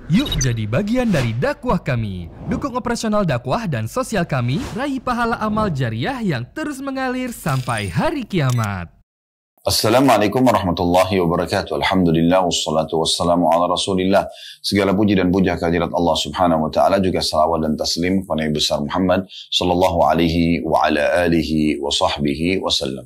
Yuk jadi bagian dari dakwah kami. Dukung operasional dakwah dan sosial kami, raih pahala amal jariah yang terus mengalir sampai hari kiamat. Assalamualaikum warahmatullahi wabarakatuh. Alhamdulillah wassalatu wassalamu ala Rasulillah. Segala puji dan puja kehadirat Allah Subhanahu wa taala, juga salawat dan taslim kepada Nabi besar Muhammad sallallahu alaihi wa ala alihi wa sahbihi wasallam.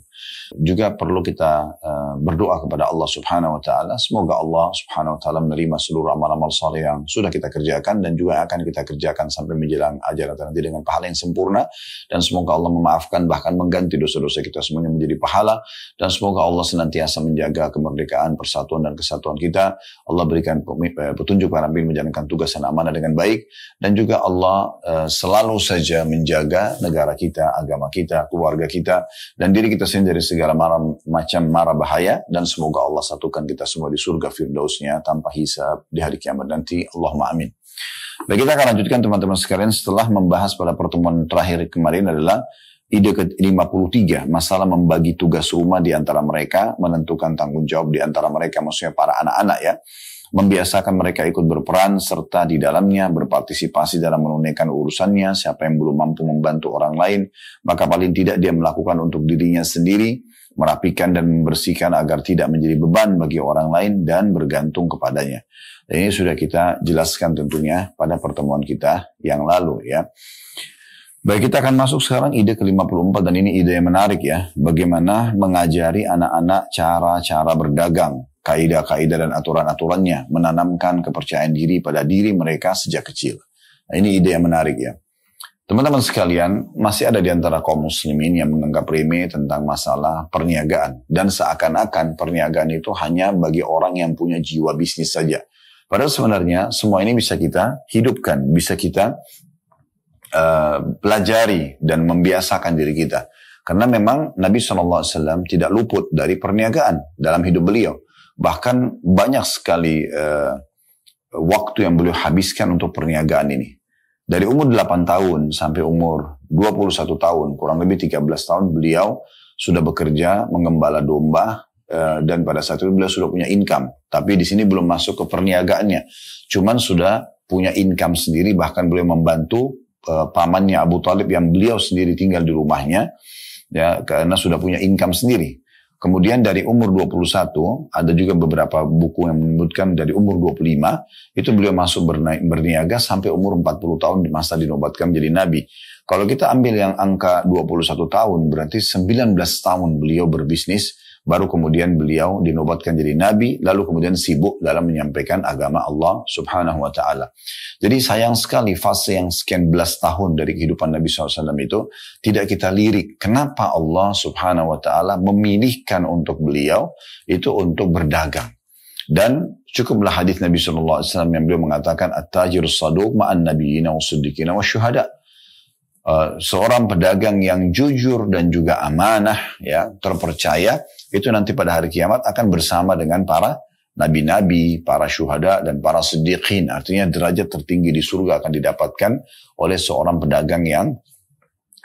Juga perlu kita berdoa kepada Allah Subhanahu wa taala, semoga Allah Subhanahu wa taala menerima seluruh amal-amal saleh yang sudah kita kerjakan dan juga akan kita kerjakan sampai menjelang ajal nanti dengan pahala yang sempurna, dan semoga Allah memaafkan bahkan mengganti dosa-dosa kita semuanya menjadi pahala, dan semoga Allah senantiasa menjaga kemerdekaan, persatuan dan kesatuan kita. Allah berikan petunjuk para nabi menjalankan tugas dan amanah dengan baik, dan juga Allah selalu saja menjaga negara kita, agama kita, keluarga kita, dan diri kita sendiri dari segala macam mara bahaya, dan semoga Allah satukan kita semua di surga firdausnya tanpa hisab di hari kiamat nanti. Allahumma amin. Baik, kita akan lanjutkan teman-teman sekalian setelah membahas pada pertemuan terakhir kemarin adalah ide ke-53, masalah membagi tugas rumah di antara mereka, menentukan tanggung jawab di antara mereka, maksudnya para anak-anak ya. Membiasakan mereka ikut berperan serta di dalamnya, berpartisipasi dalam menunaikan urusannya. Siapa yang belum mampu membantu orang lain, maka paling tidak dia melakukan untuk dirinya sendiri, merapikan dan membersihkan agar tidak menjadi beban bagi orang lain dan bergantung kepadanya. Dan ini sudah kita jelaskan tentunya pada pertemuan kita yang lalu ya. Baik, kita akan masuk sekarang ide ke-54, dan ini ide yang menarik ya. Bagaimana mengajari anak-anak cara-cara berdagang, kaidah-kaidah dan aturan-aturannya, menanamkan kepercayaan diri pada diri mereka sejak kecil. Nah, ini ide yang menarik ya. Teman-teman sekalian, masih ada di antara kaum muslimin yang menganggap remeh tentang masalah perniagaan, dan seakan-akan perniagaan itu hanya bagi orang yang punya jiwa bisnis saja. Padahal sebenarnya semua ini bisa kita hidupkan, bisa kita pelajari dan membiasakan diri kita. Karena memang Nabi SAW tidak luput dari perniagaan dalam hidup beliau. Bahkan banyak sekali waktu yang beliau habiskan untuk perniagaan ini. Dari umur 8 tahun sampai umur 21 tahun, kurang lebih 13 tahun beliau sudah bekerja mengembala domba, dan pada saat itu beliau sudah punya income. Tapi di sini belum masuk ke perniagaannya. Cuman sudah punya income sendiri, bahkan beliau membantu pamannya Abu Talib yang beliau sendiri tinggal di rumahnya ya, karena sudah punya income sendiri. Kemudian dari umur 21, ada juga beberapa buku yang menyebutkan dari umur 25 itu beliau masuk berniaga sampai umur 40 tahun di masa dinobatkan menjadi nabi. Kalau kita ambil yang angka 21 tahun, berarti 19 tahun beliau berbisnis, baru kemudian beliau dinobatkan jadi nabi, lalu kemudian sibuk dalam menyampaikan agama Allah Subhanahu wa ta'ala. Jadi sayang sekali fase yang sekian belas tahun dari kehidupan Nabi SAW itu tidak kita lirik. Kenapa Allah Subhanahu wa ta'ala memilihkan untuk beliau itu untuk berdagang. Dan cukuplah hadis Nabi SAW yang beliau mengatakan, At-tajir saduq ma'an nabiyina wa siddiqina wa syuhada. Seorang pedagang yang jujur dan juga amanah ya, terpercaya, itu nanti pada hari kiamat akan bersama dengan para nabi-nabi, para syuhada dan para siddiqin. Artinya derajat tertinggi di surga akan didapatkan oleh seorang pedagang yang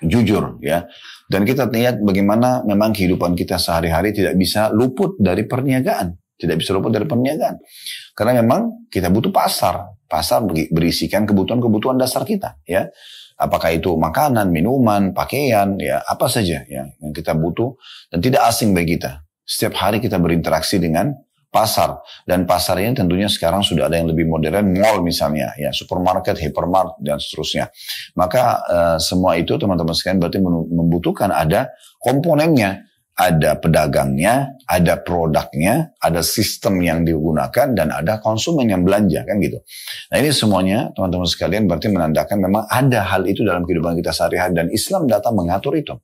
jujur ya. Dan kita lihat bagaimana memang kehidupan kita sehari-hari tidak bisa luput dari perniagaan. Tidak bisa luput dari perniagaan. Karena memang kita butuh pasar. Pasar berisikan kebutuhan-kebutuhan dasar kita ya. Apakah itu makanan, minuman, pakaian, ya apa saja ya, yang kita butuh dan tidak asing bagi kita. Setiap hari kita berinteraksi dengan pasar, dan pasar ini tentunya sekarang sudah ada yang lebih modern, mall misalnya, ya supermarket, hypermart dan seterusnya. Maka semua itu teman-teman sekalian berarti membutuhkan ada komponennya. Ada pedagangnya, ada produknya, ada sistem yang digunakan, dan ada konsumen yang belanja, kan gitu. Nah ini semuanya teman-teman sekalian berarti menandakan memang ada hal itu dalam kehidupan kita sehari-hari, dan Islam datang mengatur itu.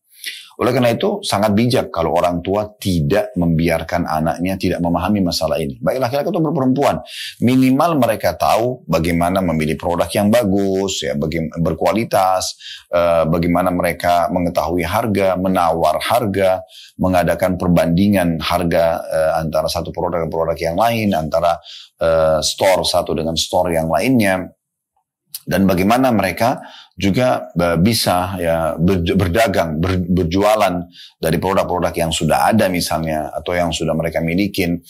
Oleh karena itu sangat bijak kalau orang tua tidak membiarkan anaknya tidak memahami masalah ini. Baik laki-laki atau perempuan, minimal mereka tahu bagaimana memilih produk yang bagus, ya, berkualitas, bagaimana mereka mengetahui harga, menawar harga, mengadakan perbandingan harga antara satu produk dan produk yang lain, antara store satu dengan store yang lainnya. Dan bagaimana mereka juga bisa ya berdagang, berjualan dari produk-produk yang sudah ada misalnya, atau yang sudah mereka milikin,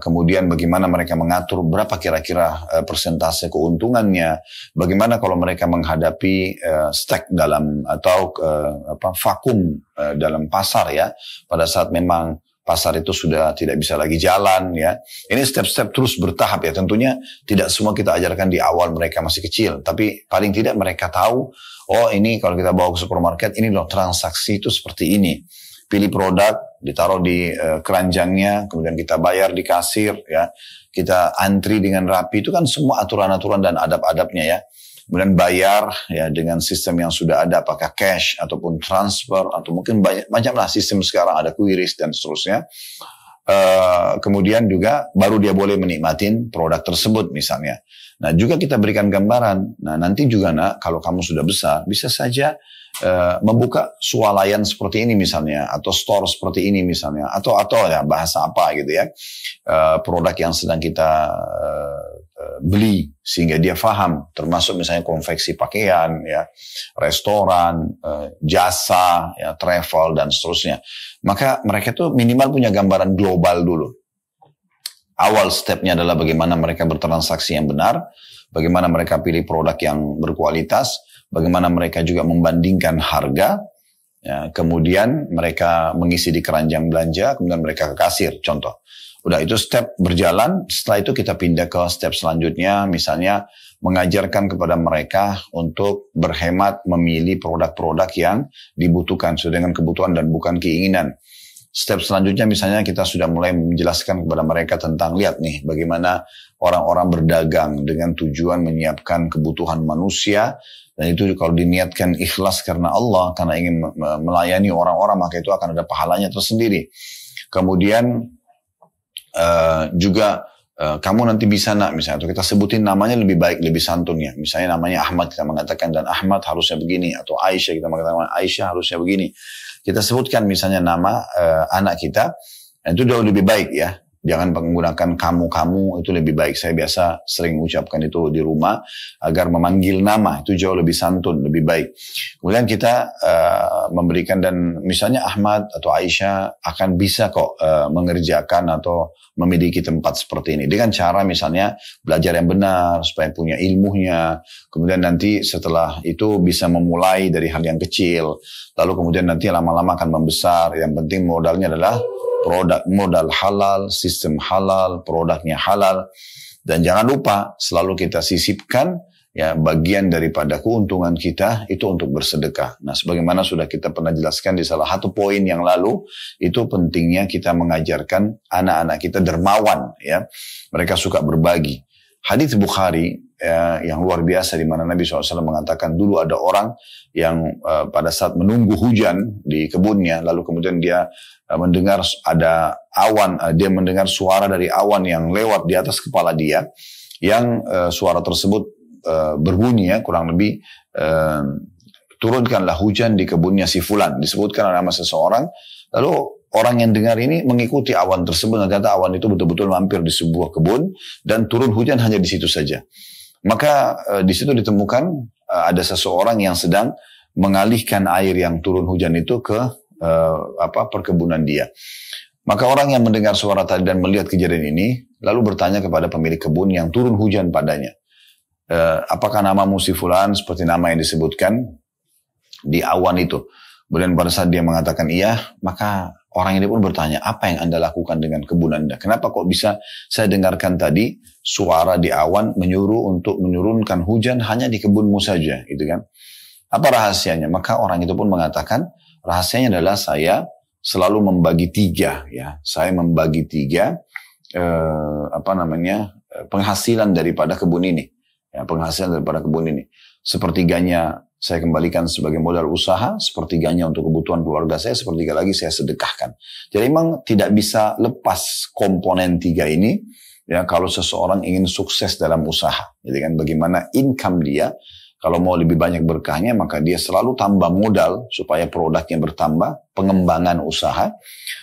kemudian bagaimana mereka mengatur berapa kira-kira persentase keuntungannya, bagaimana kalau mereka menghadapi stek dalam atau vakum dalam pasar ya, pada saat memang pasar itu sudah tidak bisa lagi jalan ya. Ini step-step terus bertahap ya. Tentunya tidak semua kita ajarkan di awal mereka masih kecil, tapi paling tidak mereka tahu, oh ini kalau kita bawa ke supermarket, ini loh transaksi itu seperti ini. Pilih produk, ditaruh di keranjangnya, kemudian kita bayar di kasir, ya, kita antri dengan rapi, itu kan semua aturan-aturan dan adab-adabnya ya. Kemudian bayar ya dengan sistem yang sudah ada, apakah cash ataupun transfer atau mungkin banyak lah sistem sekarang, ada QRIS dan seterusnya. Kemudian juga baru dia boleh menikmatin produk tersebut misalnya. Nah juga kita berikan gambaran. Nah nanti juga nak, kalau kamu sudah besar, bisa saja membuka swalayan seperti ini misalnya, atau store seperti ini misalnya, atau ya bahasa apa gitu ya, produk yang sedang kita beli sehingga dia paham, termasuk misalnya konveksi pakaian, ya, restoran, jasa, ya, travel dan seterusnya. Maka mereka tuh minimal punya gambaran global dulu. Awal stepnya adalah bagaimana mereka bertransaksi yang benar, bagaimana mereka pilih produk yang berkualitas, bagaimana mereka juga membandingkan harga, ya, kemudian mereka mengisi di keranjang belanja, kemudian mereka ke kasir, contoh. Udah itu step berjalan, setelah itu kita pindah ke step selanjutnya, misalnya mengajarkan kepada mereka untuk berhemat memilih produk-produk yang dibutuhkan sesuai dengan kebutuhan dan bukan keinginan. Step selanjutnya misalnya kita sudah mulai menjelaskan kepada mereka tentang, lihat nih bagaimana orang-orang berdagang dengan tujuan menyiapkan kebutuhan manusia, dan itu kalau diniatkan ikhlas karena Allah, karena ingin melayani orang-orang, maka itu akan ada pahalanya tersendiri. Kemudian juga kamu nanti bisa nak misalnya, atau kita sebutin namanya lebih baik, lebih santun ya. Misalnya namanya Ahmad, kita mengatakan dan Ahmad harusnya begini, atau Aisyah kita mengatakan Aisyah harusnya begini. Kita sebutkan misalnya nama anak kita, itu jauh lebih baik ya. Jangan menggunakan kamu itu lebih baik. Saya biasa sering ucapkan itu di rumah agar memanggil nama itu jauh lebih santun, lebih baik. Kemudian kita memberikan, dan misalnya Ahmad atau Aisyah akan bisa kok mengerjakan atau memiliki tempat seperti ini dengan cara misalnya belajar yang benar supaya punya ilmunya. Kemudian nanti setelah itu bisa memulai dari hal yang kecil, lalu kemudian nanti lama-lama akan membesar. Yang penting modalnya adalah modal halal, sistem halal, produknya halal. Dan jangan lupa selalu kita sisipkan ya bagian daripada keuntungan kita itu untuk bersedekah. Nah, sebagaimana sudah kita pernah jelaskan di salah satu poin yang lalu, itu pentingnya kita mengajarkan anak-anak kita dermawan ya. Mereka suka berbagi. Hadits Bukhari ya, yang luar biasa di mana Nabi SAW mengatakan dulu ada orang yang pada saat menunggu hujan di kebunnya, lalu kemudian dia mendengar ada awan, dia mendengar suara dari awan yang lewat di atas kepala dia, yang suara tersebut berbunyi ya, kurang lebih turunkanlah hujan di kebunnya si fulan, disebutkan nama seseorang. Lalu orang yang dengar ini mengikuti awan tersebut, ternyata awan itu betul-betul mampir di sebuah kebun dan turun hujan hanya di situ saja. Maka di situ ditemukan ada seseorang yang sedang mengalihkan air yang turun hujan itu ke perkebunan dia. Maka orang yang mendengar suara tadi dan melihat kejadian ini lalu bertanya kepada pemilik kebun yang turun hujan padanya, apakah namamu si fulan seperti nama yang disebutkan di awan itu? Kemudian pada saat dia mengatakan iya, maka orang ini pun bertanya, apa yang Anda lakukan dengan kebun Anda? Kenapa kok bisa saya dengarkan tadi suara di awan menyuruh untuk menurunkan hujan hanya di kebunmu saja, gitu kan? Apa rahasianya? Maka orang itu pun mengatakan, rahasianya adalah saya selalu membagi tiga, ya. Saya membagi tiga penghasilan daripada kebun ini, ya, penghasilan daripada kebun ini. Sepertiganya saya kembalikan sebagai modal usaha, sepertiganya untuk kebutuhan keluarga saya, sepertiga lagi saya sedekahkan. Jadi memang tidak bisa lepas komponen tiga ini, ya, kalau seseorang ingin sukses dalam usaha. Jadi kan bagaimana income dia, kalau mau lebih banyak berkahnya, maka dia selalu tambah modal supaya produknya bertambah, pengembangan usaha.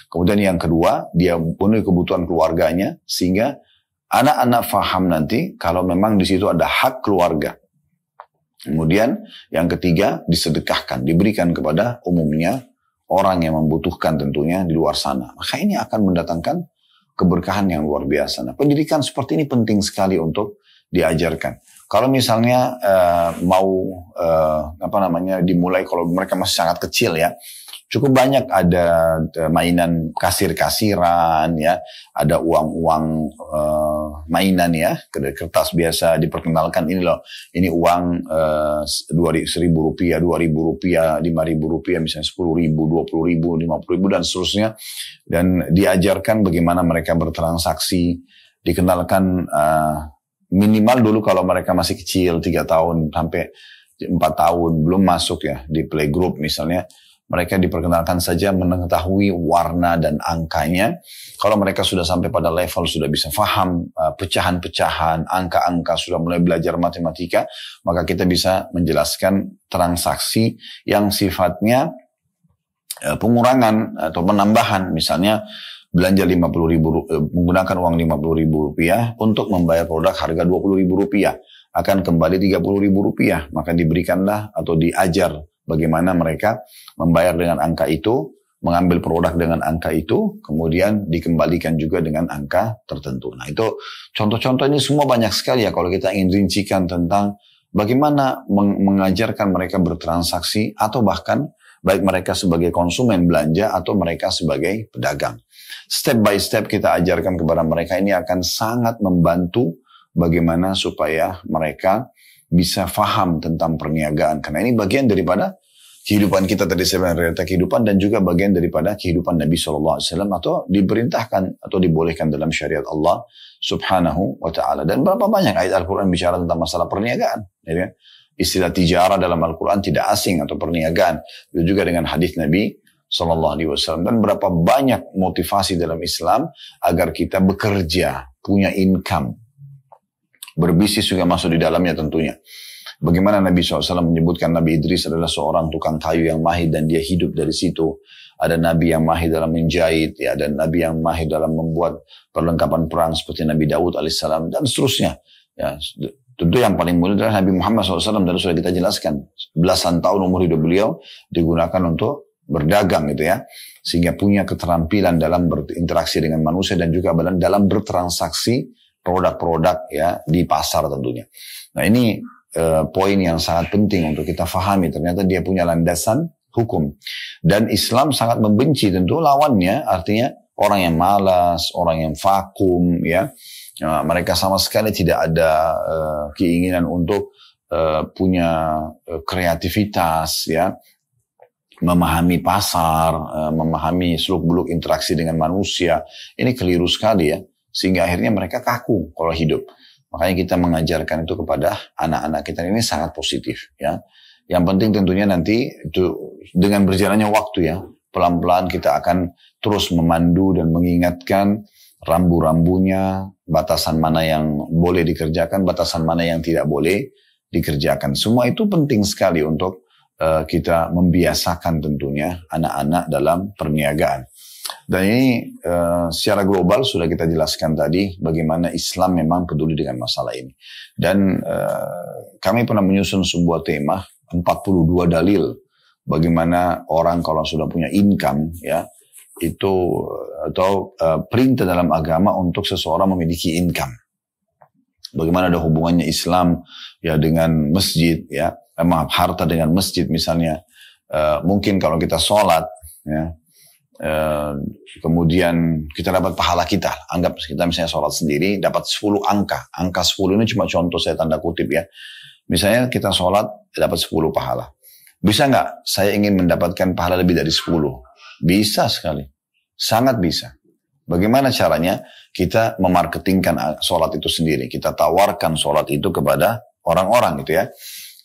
Kemudian yang kedua, dia penuhi kebutuhan keluarganya, sehingga anak-anak faham nanti kalau memang di situ ada hak keluarga. Kemudian yang ketiga, disedekahkan, diberikan kepada umumnya orang yang membutuhkan tentunya di luar sana. Maka ini akan mendatangkan keberkahan yang luar biasa. Nah, pendidikan seperti ini penting sekali untuk diajarkan. Kalau misalnya dimulai kalau mereka masih sangat kecil ya, cukup banyak ada mainan kasir-kasiran ya, ada uang-uang mainan ya, kertas biasa diperkenalkan ini loh, ini uang 1.000 rupiah, 2.000 rupiah, 5.000 rupiah, misalnya 10.000, 20.000, 50.000 dan seterusnya, dan diajarkan bagaimana mereka bertransaksi, dikenalkan minimal dulu kalau mereka masih kecil 3 tahun sampai 4 tahun belum masuk ya di playgroup misalnya. Mereka diperkenalkan saja mengetahui warna dan angkanya. Kalau mereka sudah sampai pada level sudah bisa faham pecahan-pecahan, angka-angka, sudah mulai belajar matematika, maka kita bisa menjelaskan transaksi yang sifatnya pengurangan atau penambahan. Misalnya belanja 50.000, menggunakan uang 50.000 rupiah untuk membayar produk harga 20.000 rupiah. Akan kembali 30.000 rupiah. Maka diberikanlah atau diajar bagaimana mereka membayar dengan angka itu, mengambil produk dengan angka itu, kemudian dikembalikan juga dengan angka tertentu. Nah itu contoh-contoh ini semua banyak sekali ya kalau kita ingin rincikan tentang bagaimana mengajarkan mereka bertransaksi atau bahkan baik mereka sebagai konsumen belanja atau mereka sebagai pedagang. Step by step kita ajarkan kepada mereka, ini akan sangat membantu bagaimana supaya mereka bisa faham tentang perniagaan. Karena ini bagian daripada kehidupan kita tadi, sebenarnya realita kehidupan, dan juga bagian daripada kehidupan Nabi SAW atau diperintahkan atau dibolehkan dalam syariat Allah Subhanahu wa ta'ala. Dan berapa banyak ayat Al-Quran bicara tentang masalah perniagaan. Ya? Istilah tijarah dalam Al-Quran tidak asing atau perniagaan. Itu juga dengan hadis Nabi SAW. Dan berapa banyak motivasi dalam Islam agar kita bekerja, punya income. Berbisnis juga masuk di dalamnya tentunya. Bagaimana Nabi SAW menyebutkan Nabi Idris adalah seorang tukang kayu yang mahir dan dia hidup dari situ. Ada Nabi yang mahir dalam menjahit, ya, dan Nabi yang mahir dalam membuat perlengkapan perang seperti Nabi Daud alaihissalam dan seterusnya. Ya, tentu yang paling mulia adalah Nabi Muhammad SAW, dan sudah kita jelaskan. Belasan tahun umur hidup beliau digunakan untuk berdagang gitu ya. Sehingga punya keterampilan dalam berinteraksi dengan manusia dan juga dalam bertransaksi produk-produk ya di pasar tentunya. Nah ini poin yang sangat penting untuk kita fahami. Ternyata dia punya landasan hukum. Dan Islam sangat membenci tentu lawannya, artinya orang yang malas, orang yang vakum ya. Mereka sama sekali tidak ada keinginan untuk punya kreativitas ya. Memahami pasar, memahami seluk-beluk interaksi dengan manusia. Ini keliru sekali ya. Sehingga akhirnya mereka kaku kalau hidup. Makanya kita mengajarkan itu kepada anak-anak kita, ini sangat positif ya. Yang penting tentunya nanti itu dengan berjalannya waktu ya, pelan-pelan kita akan terus memandu dan mengingatkan rambu-rambunya, batasan mana yang boleh dikerjakan, batasan mana yang tidak boleh dikerjakan. Semua itu penting sekali untuk kita membiasakan tentunya anak-anak dalam perniagaan. Dan ini secara global sudah kita jelaskan tadi bagaimana Islam memang peduli dengan masalah ini. Dan kami pernah menyusun sebuah tema 42 dalil bagaimana orang kalau sudah punya income ya itu atau perintah dalam agama untuk seseorang memiliki income. Bagaimana ada hubungannya Islam ya dengan masjid ya, harta dengan masjid misalnya. Mungkin kalau kita sholat ya, kemudian kita dapat pahala kita, anggap kita misalnya sholat sendiri dapat 10 angka 10 ini cuma contoh saya tanda kutip ya, misalnya kita sholat dapat 10 pahala, bisa nggak saya ingin mendapatkan pahala lebih dari 10? Bisa sekali, sangat bisa. Bagaimana caranya? Kita memarketingkan sholat itu sendiri, kita tawarkan sholat itu kepada orang-orang gitu ya.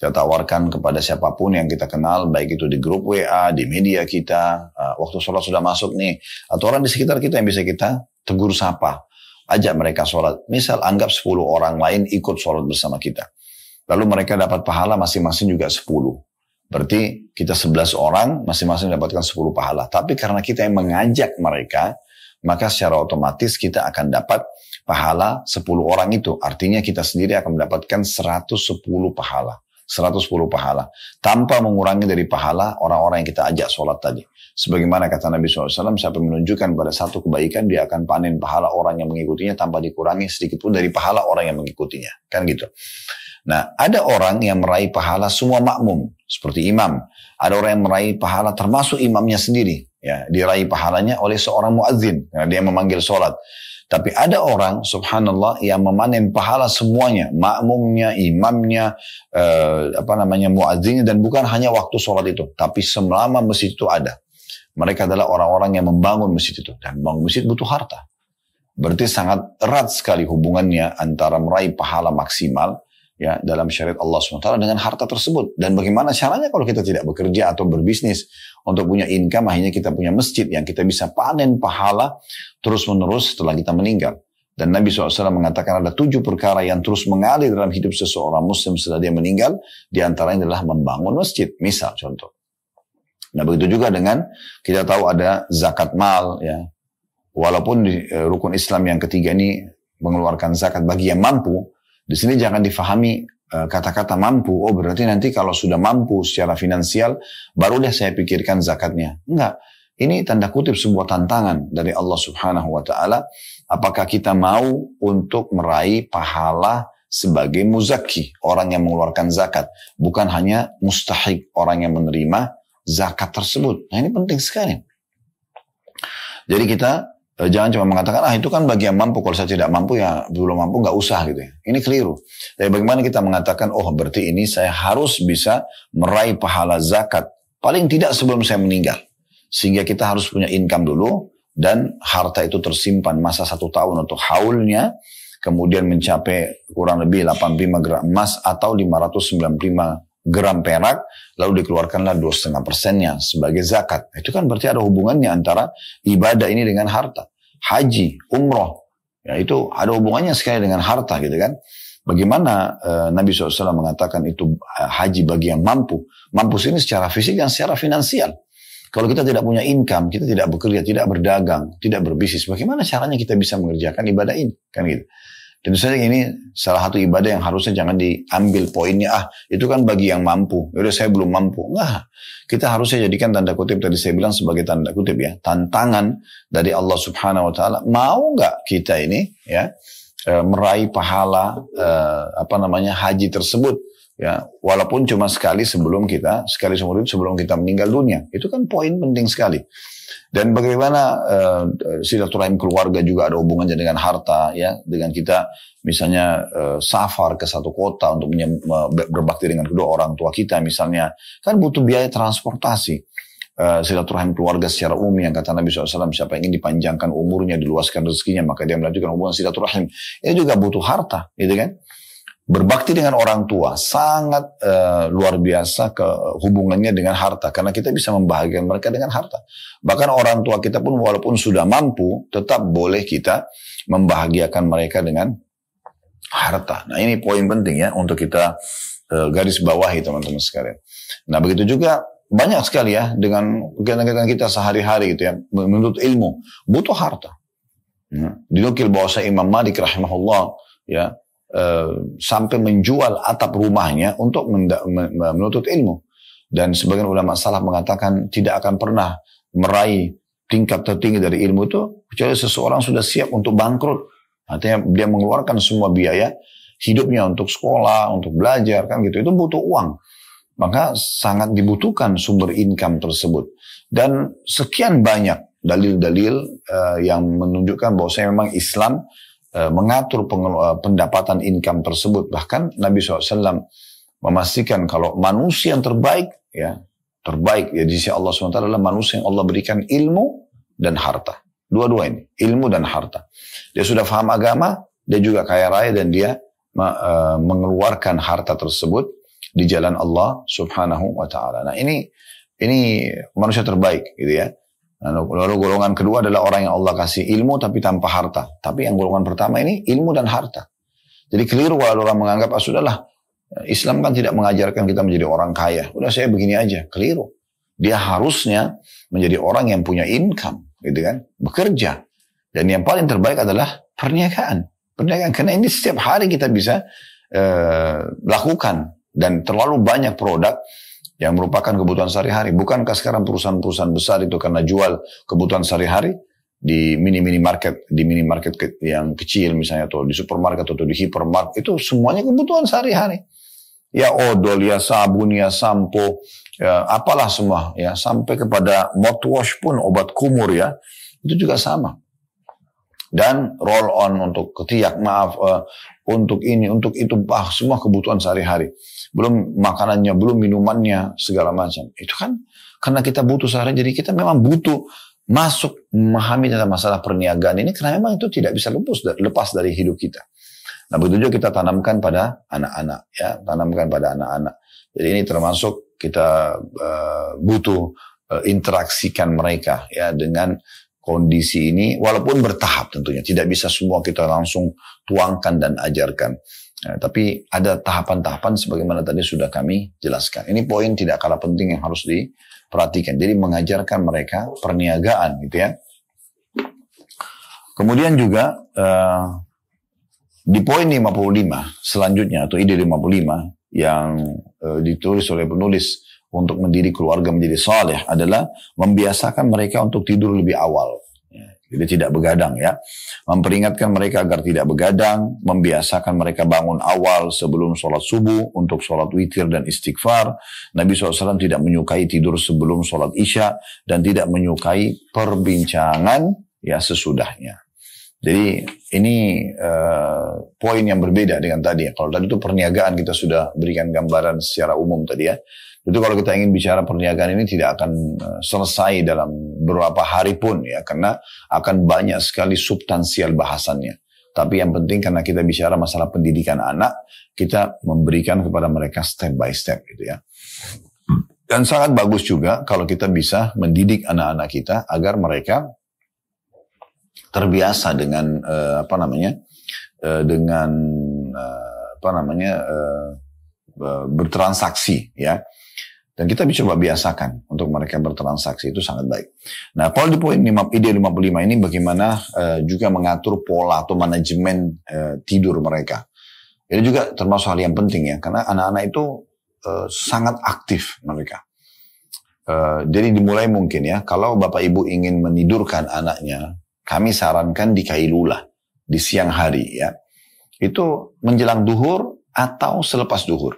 Kita tawarkan kepada siapapun yang kita kenal, baik itu di grup WA, di media kita, waktu sholat sudah masuk nih, atau orang di sekitar kita yang bisa kita tegur sapa, ajak mereka sholat. Misal anggap 10 orang lain ikut sholat bersama kita. Lalu mereka dapat pahala masing-masing juga 10. Berarti kita 11 orang, masing-masing mendapatkan 10 pahala. Tapi karena kita yang mengajak mereka, maka secara otomatis kita akan dapat pahala 10 orang itu. Artinya kita sendiri akan mendapatkan 110 pahala. 110 pahala. Tanpa mengurangi dari pahala orang-orang yang kita ajak sholat tadi. Sebagaimana kata Nabi SAW, siapa menunjukkan pada satu kebaikan, dia akan panen pahala orang yang mengikutinya tanpa dikurangi sedikit pun dari pahala orang yang mengikutinya. Kan gitu. Nah, ada orang yang meraih pahala semua makmum, seperti imam. Ada orang yang meraih pahala termasuk imamnya sendiri. Ya, diraih pahalanya oleh seorang muadzin, karena dia memanggil sholat. Tapi ada orang, subhanallah, yang memanen pahala semuanya, makmumnya, imamnya, muadzinnya, dan bukan hanya waktu sholat itu, tapi selama masjid itu ada. Mereka adalah orang-orang yang membangun masjid itu, dan membangun masjid butuh harta. Berarti sangat erat sekali hubungannya antara meraih pahala maksimal, ya, dalam syariat Allah SWT dengan harta tersebut. Dan bagaimana caranya kalau kita tidak bekerja atau berbisnis untuk punya income, akhirnya kita punya masjid yang kita bisa panen pahala terus-menerus setelah kita meninggal. Dan Nabi SAW mengatakan ada 7 perkara yang terus mengalir dalam hidup seseorang muslim setelah dia meninggal. Di antaranya adalah membangun masjid, misal contoh. Nah, begitu juga dengan kita tahu ada zakat mal, ya. Walaupun di rukun Islam yang ketiga ini mengeluarkan zakat bagi yang mampu, di sini jangan difahami kata-kata mampu, oh berarti nanti kalau sudah mampu secara finansial, baru deh saya pikirkan zakatnya. Enggak. Ini tanda kutip sebuah tantangan dari Allah Subhanahu wa Ta'ala. Apakah kita mau untuk meraih pahala sebagai muzaki, orang yang mengeluarkan zakat, bukan hanya mustahik, orang yang menerima zakat tersebut. Nah, ini penting sekali. Jadi kita jangan cuma mengatakan, itu kan bagi yang mampu, kalau saya tidak mampu ya belum mampu, nggak usah gitu ya. Ini keliru. Tapi bagaimana kita mengatakan, oh berarti ini saya harus bisa meraih pahala zakat. Paling tidak sebelum saya meninggal. Sehingga kita harus punya income dulu, dan harta itu tersimpan masa 1 tahun untuk haulnya, kemudian mencapai kurang lebih 85 gram emas atau 595 gram perak, lalu dikeluarkanlah 2,5%-nya sebagai zakat. Itu kan berarti ada hubungannya antara ibadah ini dengan harta. Haji, umroh, ya itu ada hubungannya sekali dengan harta gitu kan. Bagaimana Nabi SAW mengatakan itu haji bagi yang mampu. Mampu sini secara fisik dan secara finansial. Kalau kita tidak punya income, kita tidak bekerja, tidak berdagang, tidak berbisnis, bagaimana caranya kita bisa mengerjakan ibadah ini? Kan gitu. Tentu saja ini salah satu ibadah yang harusnya jangan diambil poinnya, itu kan bagi yang mampu. Yaudah saya belum mampu. Enggak. Kita harusnya jadikan tanda kutip tadi saya bilang sebagai tanda kutip ya, tantangan dari Allah Subhanahu wa Ta'ala. Mau enggak kita ini ya meraih pahala haji tersebut ya, walaupun cuma sekali seumur hidup sebelum kita meninggal dunia. Itu kan poin penting sekali. Dan bagaimana silaturahim keluarga juga ada hubungannya dengan harta ya, dengan kita misalnya safar ke satu kota untuk berbakti dengan kedua orang tua kita misalnya, kan butuh biaya transportasi. Silaturahim keluarga secara umum yang kata Nabi SAW, siapa yang ingin dipanjangkan umurnya, diluaskan rezekinya, maka dia melanjutkan hubungan silaturahim. Ini juga butuh harta, gitu kan? Berbakti dengan orang tua sangat luar biasa hubungannya dengan harta, karena kita bisa membahagiakan mereka dengan harta. Bahkan orang tua kita pun walaupun sudah mampu, tetap boleh kita membahagiakan mereka dengan harta. Nah, ini poin penting ya untuk kita garis bawahi teman-teman sekalian. Nah, begitu juga banyak sekali ya dengan kegiatan kita sehari-hari gitu ya, menuntut ilmu butuh harta. Dinukil bahwa Imam Malik rahimahullah ya, sampai menjual atap rumahnya untuk menuntut ilmu. Dan sebagian ulama salaf mengatakan tidak akan pernah meraih tingkat tertinggi dari ilmu itu kecuali seseorang sudah siap untuk bangkrut. Artinya dia mengeluarkan semua biaya hidupnya untuk sekolah, untuk belajar kan gitu. Itu butuh uang. Maka sangat dibutuhkan sumber income tersebut. Dan sekian banyak dalil-dalil yang menunjukkan bahwa memang Islam mengatur pendapatan income tersebut. Bahkan Nabi SAW memastikan kalau manusia yang terbaik ya di sisi Allah SWT adalah manusia yang Allah berikan ilmu dan harta. Dua-dua ini, ilmu dan harta. Dia sudah paham agama, dia juga kaya raya, dan dia mengeluarkan harta tersebut di jalan Allah Subhanahu wa Ta'ala. Nah, ini manusia terbaik gitu ya. Lalu golongan kedua adalah orang yang Allah kasih ilmu tapi tanpa harta. Tapi yang golongan pertama ini ilmu dan harta. Jadi keliru kalau orang menganggap, sudahlah, Islam kan tidak mengajarkan kita menjadi orang kaya. Udah saya begini aja. Keliru. Dia harusnya menjadi orang yang punya income, gitu kan? Bekerja. Dan yang paling terbaik adalah perniagaan. Karena ini setiap hari kita bisa lakukan. Dan terlalu banyak produk yang merupakan kebutuhan sehari-hari. Bukankah sekarang perusahaan-perusahaan besar itu karena jual kebutuhan sehari-hari di minimarket yang kecil misalnya, atau di supermarket atau di hipermarket, itu semuanya kebutuhan sehari-hari. Ya odol, ya sabun, ya sampo, ya apalah semua, ya sampai kepada mouthwash pun, obat kumur ya, itu juga sama. Dan roll on untuk ketiak, untuk ini, untuk itu, semua kebutuhan sehari-hari. Belum makanannya, belum minumannya, segala macam. Itu kan karena kita butuh sehari, jadi kita memang butuh masuk memahami tentang masalah perniagaan ini, karena memang itu tidak bisa lepas dari hidup kita. Nah, begitu juga kita tanamkan pada anak-anak, ya, tanamkan pada anak-anak. Jadi ini termasuk kita butuh interaksikan mereka, ya, dengan kondisi ini, walaupun bertahap tentunya. Tidak bisa semua kita langsung tuangkan dan ajarkan. Nah, tapi ada tahapan-tahapan sebagaimana tadi sudah kami jelaskan. Ini poin tidak kalah penting yang harus diperhatikan. Jadi mengajarkan mereka perniagaan, gitu ya. Kemudian juga di poin 55 selanjutnya, atau ide 55 yang ditulis oleh penulis untuk mendidik keluarga menjadi saleh adalah membiasakan mereka untuk tidur lebih awal. Jadi tidak begadang, ya. Memperingatkan mereka agar tidak begadang, membiasakan mereka bangun awal sebelum sholat subuh untuk sholat witir dan istighfar. Nabi SAW tidak menyukai tidur sebelum sholat isya dan tidak menyukai perbincangan, ya, sesudahnya. Jadi ini poin yang berbeda dengan tadi. Kalau tadi itu perniagaan, kita sudah berikan gambaran secara umum tadi, ya. Itu kalau kita ingin bicara perniagaan ini tidak akan selesai dalam beberapa hari pun, ya, karena akan banyak sekali substansial bahasannya. Tapi yang penting karena kita bicara masalah pendidikan anak, kita memberikan kepada mereka step by step, gitu, ya. Dan sangat bagus juga kalau kita bisa mendidik anak-anak kita agar mereka terbiasa dengan bertransaksi, ya. Dan kita coba biasakan untuk mereka bertransaksi, itu sangat baik. Nah, kalau di poin ide 55 ini bagaimana juga mengatur pola atau manajemen tidur mereka. Ini juga termasuk hal yang penting, ya, karena anak-anak itu sangat aktif mereka. Jadi dimulai mungkin, ya, kalau bapak ibu ingin menidurkan anaknya, kami sarankan di Kailula, di siang hari, ya. Itu menjelang duhur atau selepas duhur.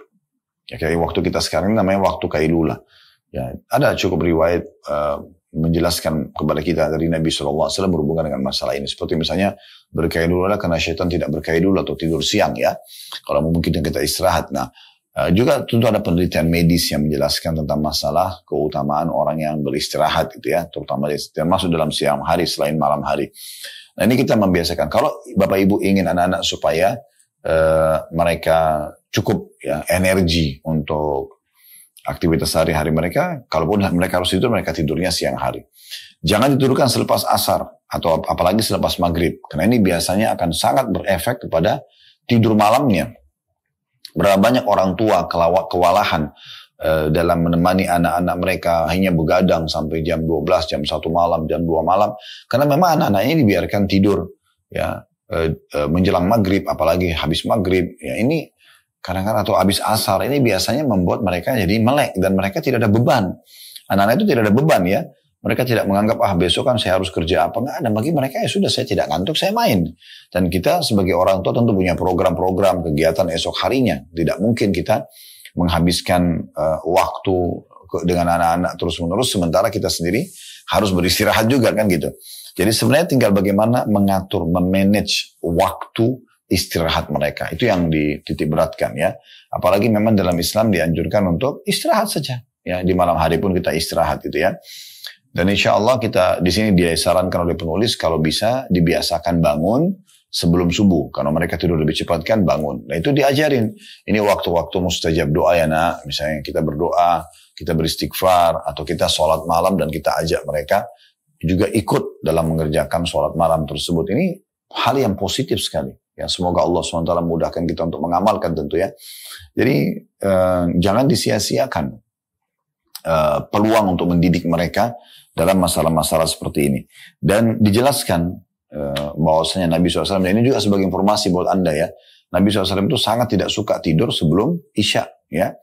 Ya, kayak waktu kita sekarang ini namanya waktu Kailula. Ya, ada cukup riwayat menjelaskan kepada kita dari Nabi SAW berhubungan dengan masalah ini. Seperti misalnya berkailula karena syaitan tidak berkailula atau tidur siang, ya. Kalau mungkin kita istirahat. Nah, juga tentu ada penelitian medis yang menjelaskan tentang masalah keutamaan orang yang beristirahat, gitu, ya. Terutama termasuk dalam siang hari selain malam hari. Nah, ini kita membiasakan. Kalau bapak ibu ingin anak-anak supaya mereka cukup, ya, energi untuk aktivitas sehari-hari mereka, kalaupun mereka harus tidur, mereka tidurnya siang hari. Jangan ditidurkan selepas asar atau apalagi selepas maghrib, karena ini biasanya akan sangat berefek kepada tidur malamnya. Berapa banyak orang tua kewalahan dalam menemani anak-anak mereka, hanya begadang sampai jam 12, jam 1 malam, jam 2 malam, karena memang anak-anak ini dibiarkan tidur, ya, menjelang maghrib, apalagi habis maghrib, ya, ini kadang-kadang atau habis asar, ini biasanya membuat mereka jadi melek dan mereka tidak ada beban. Anak-anak itu tidak ada beban, ya. Mereka tidak menganggap, besok kan saya harus kerja apa. Enggak, dan bagi mereka, ya sudah, saya tidak ngantuk, saya main. Dan kita sebagai orang tua tentu punya program-program kegiatan esok harinya. Tidak mungkin kita menghabiskan waktu dengan anak-anak terus-menerus, sementara kita sendiri harus beristirahat juga, kan gitu. Jadi sebenarnya tinggal bagaimana mengatur, memanage waktu istirahat mereka. Itu yang dititik beratkan, ya. Apalagi memang dalam Islam dianjurkan untuk istirahat saja, ya. Di malam hari pun kita istirahat, gitu, ya. Dan insya Allah kita di sini disarankan oleh penulis kalau bisa dibiasakan bangun sebelum subuh. Kalau mereka tidur lebih cepat kan bangun. Nah, itu diajarin. Ini waktu-waktu mustajab doa, ya, nak. Misalnya kita berdoa, kita beristighfar, atau kita sholat malam dan kita ajak mereka juga ikut dalam mengerjakan sholat malam tersebut. Ini hal yang positif sekali. Ya, semoga Allah SWT memudahkan kita untuk mengamalkan tentu, ya. Jadi jangan disia-siakan peluang untuk mendidik mereka dalam masalah-masalah seperti ini. Dan dijelaskan bahwasanya Nabi SAW, dan ini juga sebagai informasi buat Anda, ya. Nabi SAW itu sangat tidak suka tidur sebelum isya, ya.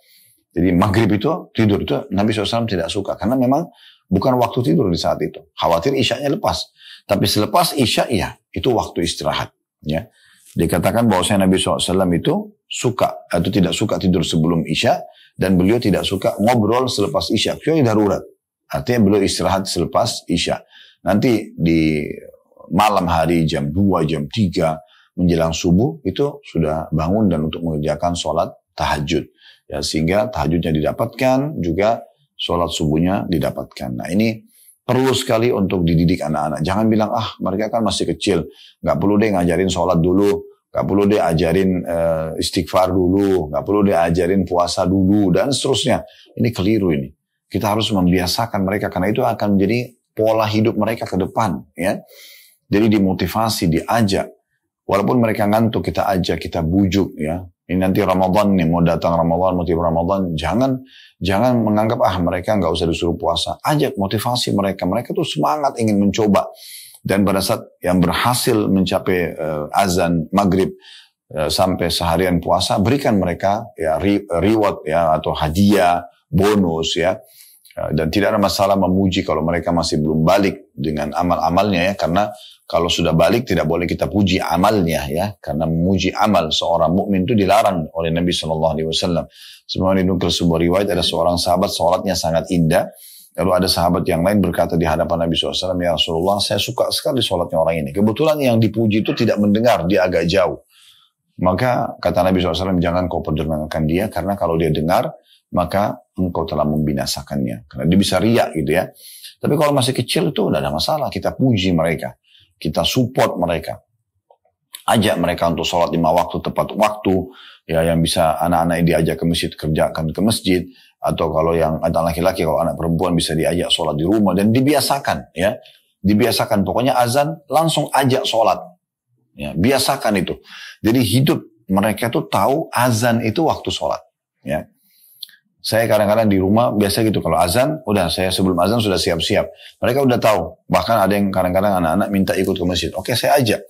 Jadi maghrib itu tidur itu Nabi SAW tidak suka karena memang bukan waktu tidur di saat itu. Khawatir isyanya lepas. Tapi selepas isya ya itu waktu istirahat. Ya, dikatakan bahwasanya Nabi SAW itu suka atau tidak suka tidur sebelum isya dan beliau tidak suka ngobrol selepas isya. Kecuali darurat. Artinya beliau istirahat selepas isya. Nanti di malam hari jam 2, jam 3 menjelang subuh itu sudah bangun dan untuk mengerjakan sholat tahajud. Ya, sehingga tahajudnya didapatkan, juga sholat subuhnya didapatkan. Nah ini perlu sekali untuk dididik anak-anak. Jangan bilang, mereka kan masih kecil, nggak perlu deh ngajarin sholat dulu, nggak perlu deh ajarin istighfar dulu, nggak perlu deh ajarin puasa dulu, dan seterusnya. Ini keliru ini. Kita harus membiasakan mereka, karena itu akan menjadi pola hidup mereka ke depan. Ya. Jadi dimotivasi, diajak. Walaupun mereka ngantuk, kita ajak, kita bujuk, ya. Ini nanti Ramadan nih, mau datang Ramadan, mau tiba Ramadan, jangan menganggap mereka nggak usah disuruh puasa. Ajak, motivasi mereka. Mereka tuh semangat ingin mencoba. Dan pada saat yang berhasil mencapai azan maghrib sampai seharian puasa, berikan mereka ya reward ya atau hadiah, bonus ya. Dan tidak ada masalah memuji kalau mereka masih belum balik dengan amal-amalnya ya, karena kalau sudah balik tidak boleh kita puji amalnya ya, karena memuji amal seorang mukmin itu dilarang oleh Nabi SAW. Sebagaimana dinukil sebuah riwayat, ada seorang sahabat sholatnya sangat indah, lalu ada sahabat yang lain berkata di hadapan Nabi SAW, ya Rasulullah, saya suka sekali sholatnya orang ini. Kebetulan yang dipuji itu tidak mendengar, dia agak jauh. Maka kata Nabi SAW, jangan kau perdengarkan dia, karena kalau dia dengar, maka engkau telah membinasakannya. Karena dia bisa riak gitu ya. Tapi kalau masih kecil itu tidak ada masalah. Kita puji mereka. Kita support mereka. Ajak mereka untuk sholat 5 waktu tepat waktu. Ya, yang bisa anak-anak diajak ke masjid, kerjakan ke masjid. Atau kalau yang anak laki-laki, kalau anak perempuan bisa diajak sholat di rumah. Dan dibiasakan ya. Dibiasakan. Pokoknya azan langsung ajak sholat. Ya, biasakan itu. Jadi hidup mereka tuh tahu azan itu waktu sholat. Ya. Saya kadang-kadang di rumah biasa gitu, kalau azan, udah saya sebelum azan sudah siap-siap. Mereka udah tahu, bahkan ada yang kadang-kadang anak-anak minta ikut ke masjid. Oke, saya ajak.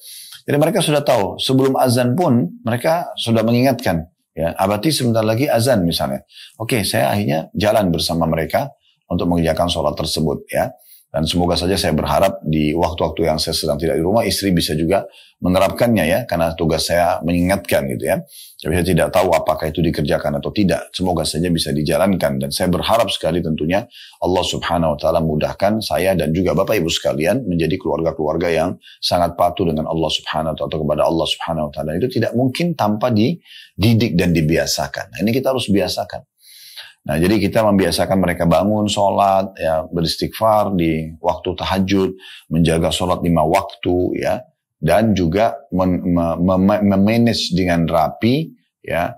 Jadi mereka sudah tahu, sebelum azan pun mereka sudah mengingatkan. Ya, abati sebentar lagi azan misalnya. Oke, saya akhirnya jalan bersama mereka untuk mengerjakan sholat tersebut ya. Dan semoga saja saya berharap di waktu-waktu yang saya sedang tidak di rumah, istri bisa juga menerapkannya ya, karena tugas saya mengingatkan gitu ya. Tapi saya tidak tahu apakah itu dikerjakan atau tidak. Semoga saja bisa dijalankan, dan saya berharap sekali tentunya Allah Subhanahu Wa Taala mudahkan saya dan juga Bapak Ibu sekalian menjadi keluarga-keluarga yang sangat patuh dengan Allah Subhanahu Wa Taala atau kepada Allah Subhanahu Wa Taala. Itu tidak mungkin tanpa dididik dan dibiasakan. Nah, ini kita harus biasakan. Nah, jadi kita membiasakan mereka bangun, sholat, ya, beristighfar di waktu tahajud, menjaga sholat 5 waktu, ya, dan juga memanage dengan rapi, ya,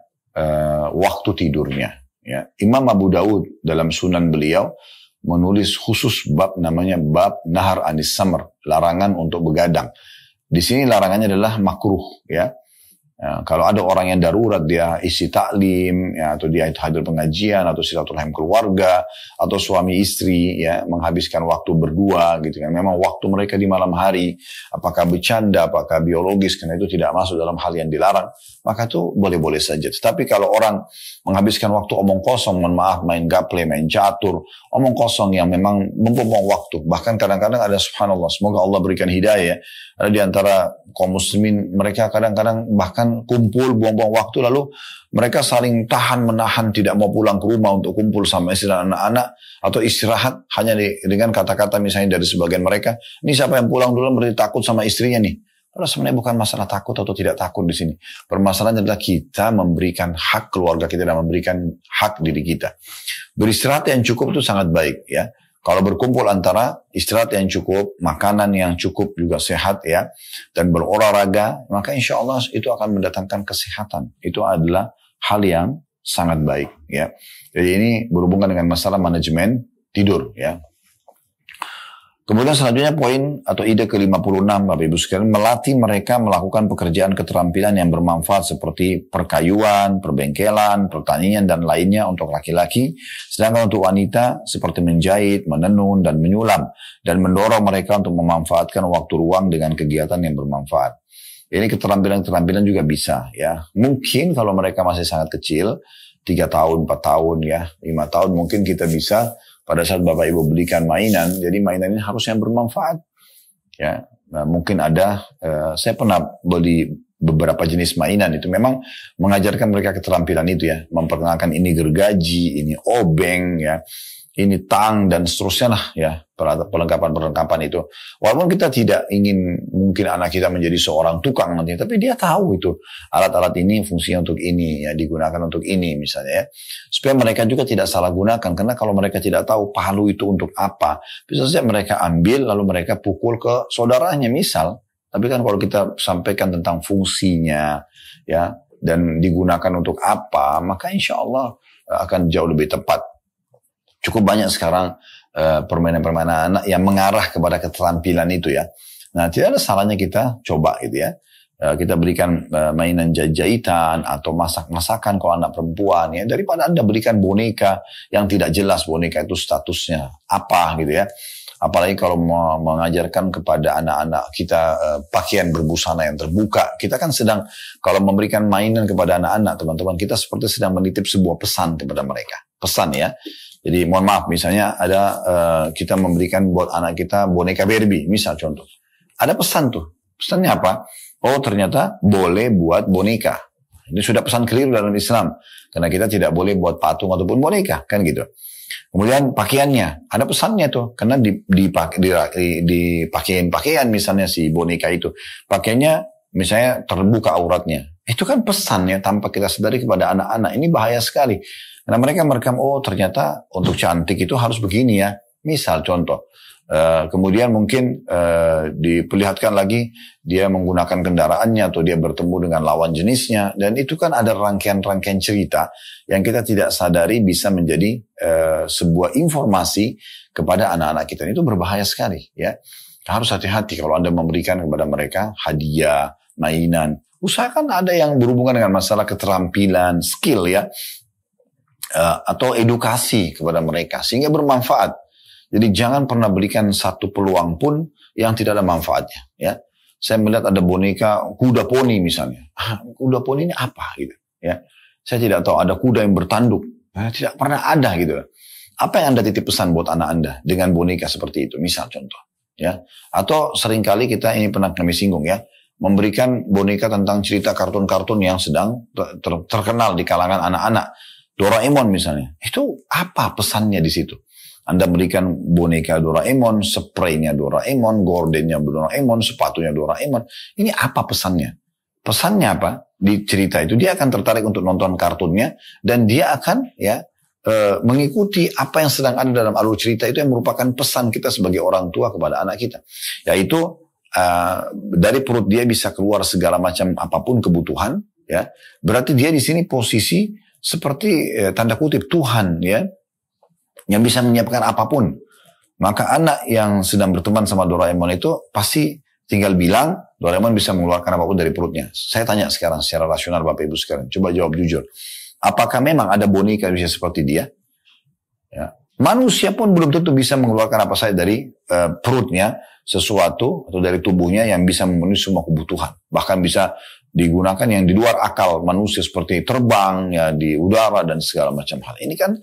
waktu tidurnya. Ya. Imam Abu Dawud dalam Sunan beliau menulis khusus bab namanya bab Nahar Anis Samr, larangan untuk begadang. Di sini larangannya adalah makruh, ya. Ya, kalau ada orang yang darurat, dia isi taklim, ya, atau dia hadir pengajian, atau silaturahim keluarga, atau suami istri, ya, menghabiskan waktu berdua, gitu kan. Memang waktu mereka di malam hari, apakah bercanda, apakah biologis, karena itu tidak masuk dalam hal yang dilarang, maka itu boleh-boleh saja. Tetapi kalau orang menghabiskan waktu omong kosong, mohon maaf, main gaple, main catur, omong kosong yang memang membuang waktu. Bahkan kadang-kadang ada, subhanallah, semoga Allah berikan hidayah, ada di antara kaum muslimin, mereka kadang-kadang bahkan kumpul, buang-buang waktu, lalu mereka saling tahan-menahan, tidak mau pulang ke rumah untuk kumpul sama istri dan anak-anak, atau istirahat hanya dengan kata-kata misalnya dari sebagian mereka, ini siapa yang pulang dulu berarti takut sama istrinya nih. Padahal sebenarnya bukan masalah takut atau tidak takut di sini. Permasalahannya adalah kita memberikan hak keluarga kita dan memberikan hak diri kita. Beristirahat yang cukup itu sangat baik ya. Kalau berkumpul antara istirahat yang cukup, makanan yang cukup juga sehat ya, dan berolahraga, maka insya Allah itu akan mendatangkan kesehatan. Itu adalah hal yang sangat baik ya. Jadi ini berhubungan dengan masalah manajemen tidur ya. Kemudian selanjutnya poin atau ide ke-56 Bapak Ibu sekalian, melatih mereka melakukan pekerjaan keterampilan yang bermanfaat seperti perkayuan, perbengkelan, pertanian dan lainnya untuk laki-laki, sedangkan untuk wanita seperti menjahit, menenun dan menyulam, dan mendorong mereka untuk memanfaatkan waktu ruang dengan kegiatan yang bermanfaat. Ini keterampilan-keterampilan juga bisa ya. Mungkin kalau mereka masih sangat kecil, 3 tahun, 4 tahun ya, 5 tahun mungkin kita bisa pada saat Bapak Ibu belikan mainan, jadi mainan ini harusnya bermanfaat. Ya, nah, mungkin ada, saya pernah beli beberapa jenis mainan itu memang mengajarkan mereka keterampilan itu ya, memperkenalkan ini gergaji, ini obeng ya, ini tang dan seterusnya lah ya, perlengkapan itu. Walaupun kita tidak ingin mungkin anak kita menjadi seorang tukang nanti, tapi dia tahu itu alat-alat ini fungsinya untuk ini ya, digunakan untuk ini misalnya ya, supaya mereka juga tidak salah gunakan. Karena kalau mereka tidak tahu palu itu untuk apa, bisa saja mereka ambil lalu mereka pukul ke saudaranya misal. Tapi kan kalau kita sampaikan tentang fungsinya ya dan digunakan untuk apa, maka insya Allah akan jauh lebih tepat. Cukup banyak sekarang permainan-permainan anak yang mengarah kepada keterampilan itu ya. Nah, tidak ada salahnya kita coba gitu ya. Kita berikan mainan jahitan atau masak-masakan kalau anak perempuan ya, daripada Anda berikan boneka yang tidak jelas boneka itu statusnya apa gitu ya. Apalagi kalau mengajarkan kepada anak-anak kita pakaian berbusana yang terbuka. Kita kan sedang, kalau memberikan mainan kepada anak-anak, teman-teman, kita seperti sedang menitip sebuah pesan kepada mereka. Pesan ya. Jadi mohon maaf, misalnya ada kita memberikan buat anak kita boneka Barbie, misal contoh. Ada pesan tuh. Pesannya apa? Oh ternyata boleh buat boneka. Ini sudah pesan keliru dalam Islam. Karena kita tidak boleh buat patung ataupun boneka. Kan gitu. Kemudian pakaiannya, ada pesannya tuh, karena dipakein pakaian misalnya si boneka itu, pakaiannya misalnya terbuka auratnya, itu kan pesannya tanpa kita sadari kepada anak-anak, ini bahaya sekali, karena mereka merekam, oh ternyata untuk cantik itu harus begini ya, misal contoh. Kemudian mungkin diperlihatkan lagi dia menggunakan kendaraannya atau dia bertemu dengan lawan jenisnya, dan itu kan ada rangkaian-rangkaian cerita yang kita tidak sadari bisa menjadi sebuah informasi kepada anak-anak kita. Itu berbahaya sekali ya. Harus hati-hati kalau Anda memberikan kepada mereka hadiah, mainan. Usahakan ada yang berhubungan dengan masalah keterampilan, skill ya, atau edukasi kepada mereka sehingga bermanfaat. Jadi jangan pernah berikan satu peluang pun yang tidak ada manfaatnya. Ya, saya melihat ada boneka kuda poni misalnya. Kuda poni ini apa gitu? Ya, saya tidak tahu. Ada kuda yang bertanduk. Tidak pernah ada gitu. Apa yang Anda titip pesan buat anak Anda dengan boneka seperti itu? Misal contoh. Ya, atau seringkali kita ini pernah kami singgung ya, memberikan boneka tentang cerita kartun-kartun yang sedang terkenal di kalangan anak-anak. Doraemon misalnya. Itu apa pesannya di situ? Anda berikan boneka Doraemon, spraynya Doraemon, gordennya Doraemon, sepatunya Doraemon. Ini apa pesannya? Pesannya apa? Di cerita itu dia akan tertarik untuk nonton kartunnya dan dia akan ya mengikuti apa yang sedang ada dalam alur cerita itu yang merupakan pesan kita sebagai orang tua kepada anak kita. Yaitu dari perut dia bisa keluar segala macam apapun kebutuhan. Ya, berarti dia di sini posisi seperti tanda kutip Tuhan ya. Yang bisa menyiapkan apapun. Maka anak yang sedang berteman sama Doraemon itu pasti tinggal bilang Doraemon bisa mengeluarkan apapun dari perutnya. Saya tanya sekarang secara rasional Bapak Ibu sekalian, coba jawab jujur. Apakah memang ada boneka yang bisa seperti dia? Ya. Manusia pun belum tentu bisa mengeluarkan apa saja dari perutnya sesuatu atau dari tubuhnya yang bisa memenuhi semua kebutuhan. Bahkan bisa digunakan yang di luar akal manusia seperti terbang ya di udara dan segala macam hal. Ini kan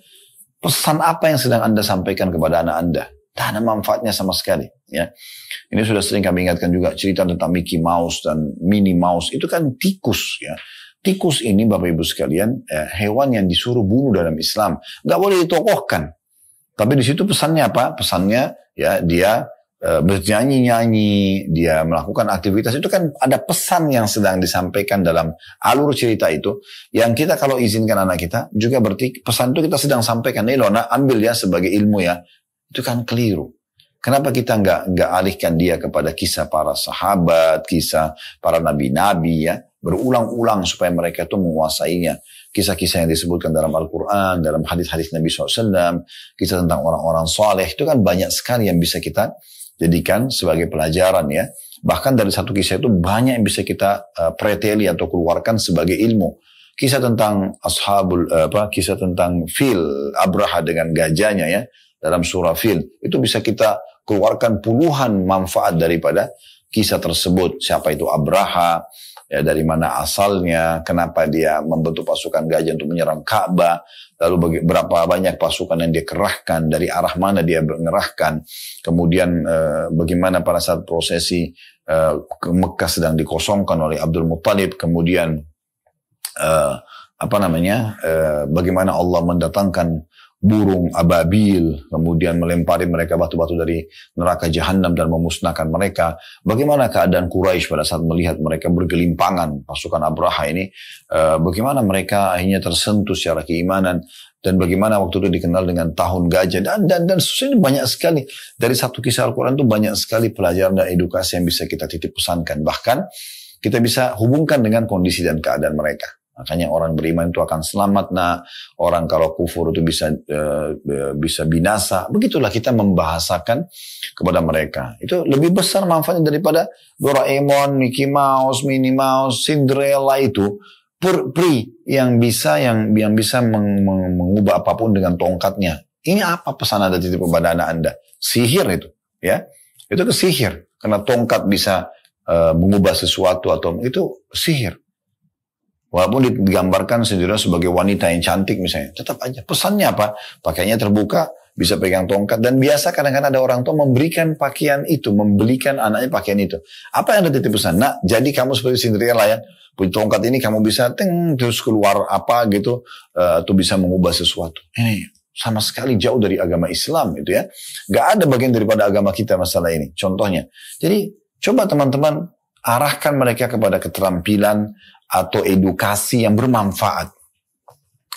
pesan apa yang sedang Anda sampaikan kepada anak Anda? Tidak ada manfaatnya sama sekali. Ya, ini sudah sering kami ingatkan juga cerita tentang Mickey Mouse dan Minnie Mouse. Itu kan tikus. Ya, tikus ini Bapak Ibu sekalian hewan yang disuruh bunuh dalam Islam. Nggak boleh ditokohkan. Tapi di situ pesannya apa? Pesannya ya dia bernyanyi-nyanyi, dia melakukan aktivitas, itu kan ada pesan yang sedang disampaikan dalam alur cerita itu, yang kita kalau izinkan anak kita, juga berarti pesan itu kita sedang sampaikan, nih loh nak, ambil ya sebagai ilmu ya, itu kan keliru. Kenapa kita nggak alihkan dia kepada kisah para sahabat, kisah para nabi-nabi ya, berulang-ulang supaya mereka itu menguasainya. Kisah-kisah yang disebutkan dalam Al-Quran, dalam hadis-hadis Nabi SAW, kisah tentang orang-orang soleh, itu kan banyak sekali yang bisa kita jadikan sebagai pelajaran ya. Bahkan dari satu kisah itu banyak yang bisa kita preteli atau keluarkan sebagai ilmu. Kisah tentang kisah tentang Fil, Abraha dengan gajahnya ya, dalam surah Fil. Itu bisa kita keluarkan puluhan manfaat daripada kisah tersebut. Siapa itu Abraha, ya dari mana asalnya, kenapa dia membentuk pasukan gajah untuk menyerang Ka'bah, lalu berapa banyak pasukan yang dia kerahkan, dari arah mana dia mengerahkan, kemudian bagaimana pada saat prosesi ke Mekah sedang dikosongkan oleh Abdul Muttalib, kemudian bagaimana Allah mendatangkan burung ababil, kemudian melempari mereka batu-batu dari neraka jahanam dan memusnahkan mereka. Bagaimana keadaan Quraisy pada saat melihat mereka bergelimpangan, pasukan Abraha ini, bagaimana mereka akhirnya tersentuh secara keimanan, dan bagaimana waktu itu dikenal dengan tahun gajah, dan ini banyak sekali. Dari satu kisah Al-Quran itu banyak sekali pelajaran dan edukasi yang bisa kita titip pesankan. Bahkan kita bisa hubungkan dengan kondisi dan keadaan mereka. Makanya orang beriman itu akan selamat, orang kalau kufur itu bisa binasa. Begitulah kita membahasakan kepada mereka. Itu lebih besar manfaatnya daripada Doraemon, Mickey Mouse, Minnie Mouse, Cinderella itu. Peri yang bisa mengubah apapun dengan tongkatnya. Ini apa pesan Anda titip kepada anak Anda? Sihir itu, ya. Itu ke sihir. Karena tongkat bisa mengubah sesuatu atau itu sihir. Walaupun digambarkan sendiri sebagai wanita yang cantik misalnya, tetap aja. Pesannya apa? Pakaiannya terbuka, bisa pegang tongkat. Dan biasa kadang-kadang ada orang tua memberikan pakaian itu, membelikan anaknya pakaian itu. Apa yang ada titip pesan? Nak, jadi kamu seperti Cinderella ya. Punya tongkat ini kamu bisa terus keluar apa gitu, atau bisa mengubah sesuatu. Ini sama sekali jauh dari agama Islam itu ya. Gak ada bagian daripada agama kita masalah ini. Contohnya. Jadi coba teman-teman arahkan mereka kepada keterampilan atau edukasi yang bermanfaat.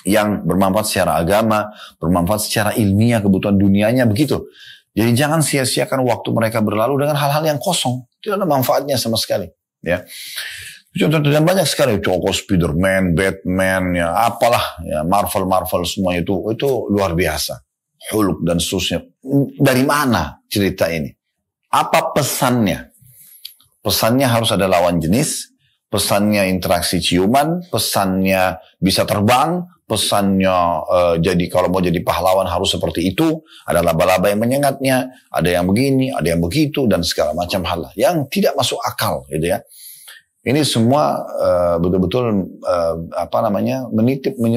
Yang bermanfaat secara agama, bermanfaat secara ilmiah, kebutuhan dunianya, begitu. Jadi jangan sia-siakan waktu mereka berlalu dengan hal-hal yang kosong. Tidak ada manfaatnya sama sekali. Ya. Contoh dan banyak sekali. Tokoh Spiderman, Batman, ya apalah, ya Marvel semua itu luar biasa. Hulk dan seterusnya. Dari mana cerita ini? Apa pesannya? Pesannya harus ada lawan jenis. Pesannya interaksi ciuman, pesannya bisa terbang, pesannya jadi kalau mau jadi pahlawan harus seperti itu, ada laba-laba yang menyengatnya, ada yang begini, ada yang begitu, dan segala macam hal yang tidak masuk akal, gitu ya. Ini semua betul-betul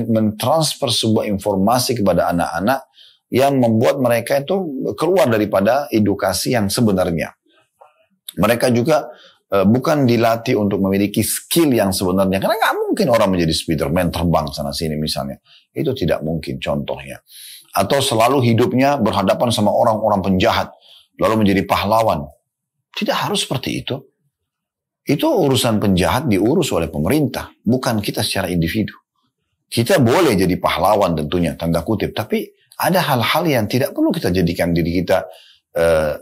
mentransfer sebuah informasi kepada anak-anak yang membuat mereka itu keluar daripada edukasi yang sebenarnya. Mereka juga bukan dilatih untuk memiliki skill yang sebenarnya. Karena nggak mungkin orang menjadi Spiderman terbang sana-sini misalnya. Itu tidak mungkin contohnya. Atau selalu hidupnya berhadapan sama orang-orang penjahat. Lalu menjadi pahlawan. Tidak harus seperti itu. Itu urusan penjahat diurus oleh pemerintah. Bukan kita secara individu. Kita boleh jadi pahlawan tentunya, tanda kutip. Tapi ada hal-hal yang tidak perlu kita jadikan diri kita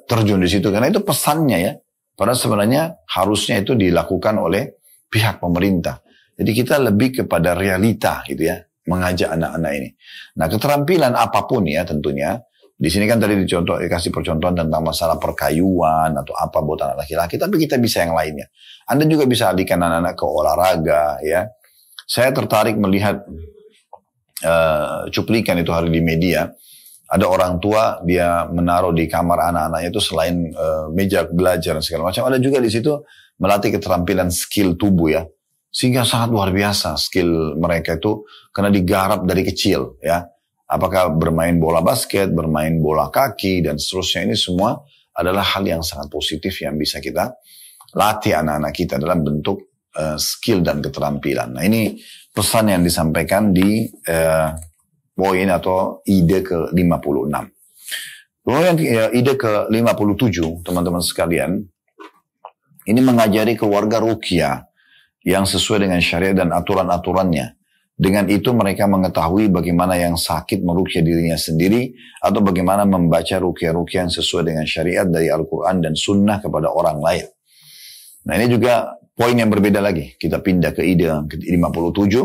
terjun di situ. Karena itu pesannya ya. Padahal sebenarnya harusnya itu dilakukan oleh pihak pemerintah. Jadi kita lebih kepada realita gitu ya, mengajak anak-anak ini. Nah keterampilan apapun ya tentunya, di sini kan tadi dikasih percontohan tentang masalah perkayuan atau apa buat anak laki-laki, tapi kita bisa yang lainnya. Anda juga bisa alihkan anak-anak ke olahraga ya. Saya tertarik melihat cuplikan itu hari di media. Ada orang tua dia menaruh di kamar anak-anaknya itu selain meja belajar dan segala macam, ada juga di situ melatih keterampilan skill tubuh ya, sehingga sangat luar biasa skill mereka itu karena digarap dari kecil ya. Apakah bermain bola basket, bermain bola kaki dan seterusnya, ini semua adalah hal yang sangat positif yang bisa kita latih anak-anak kita dalam bentuk skill dan keterampilan. Nah ini pesan yang disampaikan di poin atau ide ke-56. Kemudian ide ke-57, teman-teman sekalian, ini mengajari keluarga ruqyah yang sesuai dengan syariat dan aturan-aturannya. Dengan itu mereka mengetahui bagaimana yang sakit meruqyah dirinya sendiri atau bagaimana membaca ruqyah-ruqyah yang sesuai dengan syariat dari Al-Quran dan Sunnah kepada orang lain. Nah ini juga poin yang berbeda lagi. Kita pindah ke ide ke-57,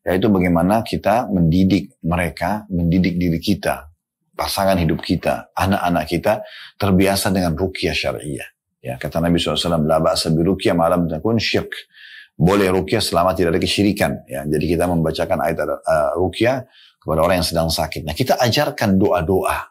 yaitu bagaimana kita mendidik mereka, mendidik diri kita, pasangan hidup kita, anak-anak kita terbiasa dengan ruqyah syariah. Ya, kata Nabi SAW, la ba'sa bi ruqyah ma lam takun syirk. Boleh ruqyah selama tidak ada kesyirikan. Ya, jadi kita membacakan ayat ruqyah kepada orang yang sedang sakit. Nah, kita ajarkan doa-doa.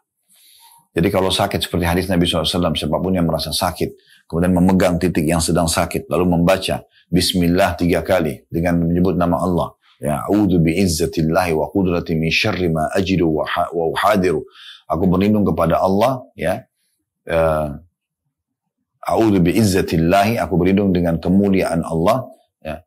Jadi kalau sakit seperti hadis Nabi SAW, siapapun yang merasa sakit, kemudian memegang titik yang sedang sakit, lalu membaca Bismillah 3 kali dengan menyebut nama Allah. Ya, a'udzu bi'izzatillahi wa qudrati min syarri ma ajidu wa uhadiru. Aku berlindung kepada Allah, ya. A'udzu bi'izzatillahi, aku berlindung dengan kemuliaan Allah, ya.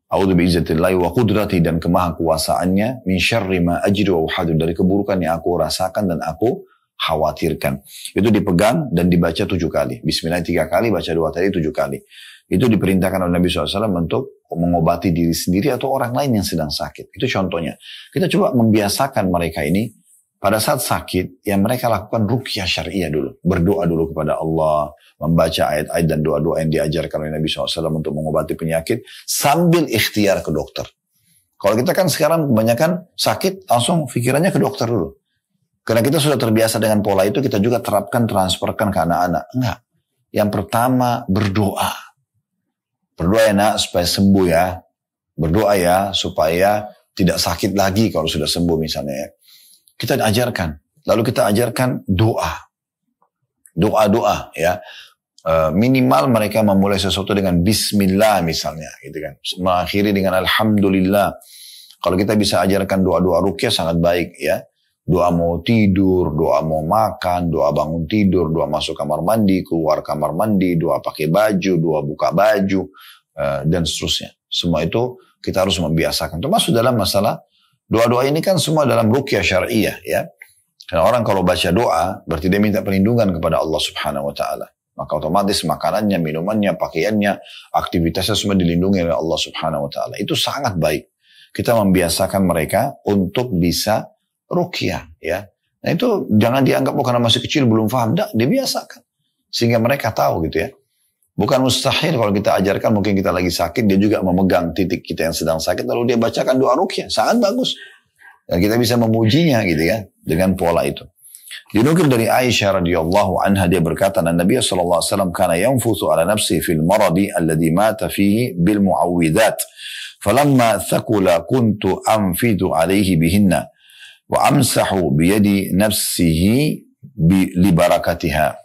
A'udzu bi'izzatillahi wa qudrati, dan kemahakuasaannya, min syarri ma ajidu wa uhadiru, dari keburukan yang aku rasakan dan aku khawatirkan. Itu dipegang dan dibaca 7 kali. Bismillah 3 kali, baca 2 tadi 7 kali. Itu diperintahkan oleh Nabi SAW untuk mengobati diri sendiri atau orang lain yang sedang sakit. Itu contohnya. Kita coba membiasakan mereka ini pada saat sakit, yang mereka lakukan ruqyah syariah dulu. Berdoa dulu kepada Allah, membaca ayat-ayat dan doa-doa yang diajarkan oleh Nabi SAW untuk mengobati penyakit, sambil ikhtiar ke dokter. Kalau kita kan sekarang kebanyakan sakit, langsung pikirannya ke dokter dulu. Karena kita sudah terbiasa dengan pola itu, kita juga terapkan, transferkan ke anak-anak. Enggak. Yang pertama, berdoa. Berdoa ya nak, supaya sembuh ya. Berdoa ya, supaya tidak sakit lagi kalau sudah sembuh misalnya ya. Kita ajarkan. Lalu kita ajarkan doa. Doa-doa ya. Minimal mereka memulai sesuatu dengan Bismillah misalnya. Gitu kan. Mengakhiri dengan Alhamdulillah. Kalau kita bisa ajarkan doa-doa ruqyah sangat baik ya. Doa mau tidur, doa mau makan, doa bangun tidur, doa masuk kamar mandi, keluar kamar mandi, doa pakai baju, doa buka baju, dan seterusnya. Semua itu kita harus membiasakan. Termasuk dalam masalah doa-doa ini kan semua dalam ruqyah syariah ya. Karena orang kalau baca doa berarti dia minta perlindungan kepada Allah Subhanahu wa taala. Maka otomatis makanannya, minumannya, pakaiannya, aktivitasnya semua dilindungi oleh Allah Subhanahu wa taala. Itu sangat baik. Kita membiasakan mereka untuk bisa ruqyah ya. Nah itu jangan dianggap karena masih kecil belum paham, dibiasakan sehingga mereka tahu gitu ya. Bukan mustahil kalau kita ajarkan, mungkin kita lagi sakit, dia juga memegang titik kita yang sedang sakit lalu dia bacakan doa ruqyah, sangat bagus. Dan kita bisa memujinya gitu ya dengan pola itu. Dinukil dari Aisyah radhiyallahu anha, dia berkata, Nabi sallallahu alaihi wasallam kana yanfuthu ala nafsi fil maradi alladhi mata fihi bil muawwidat. Falamma thaqula kuntu anfidu alaihi bihinna wa amsahu biyadi nafsihi li barakatiha.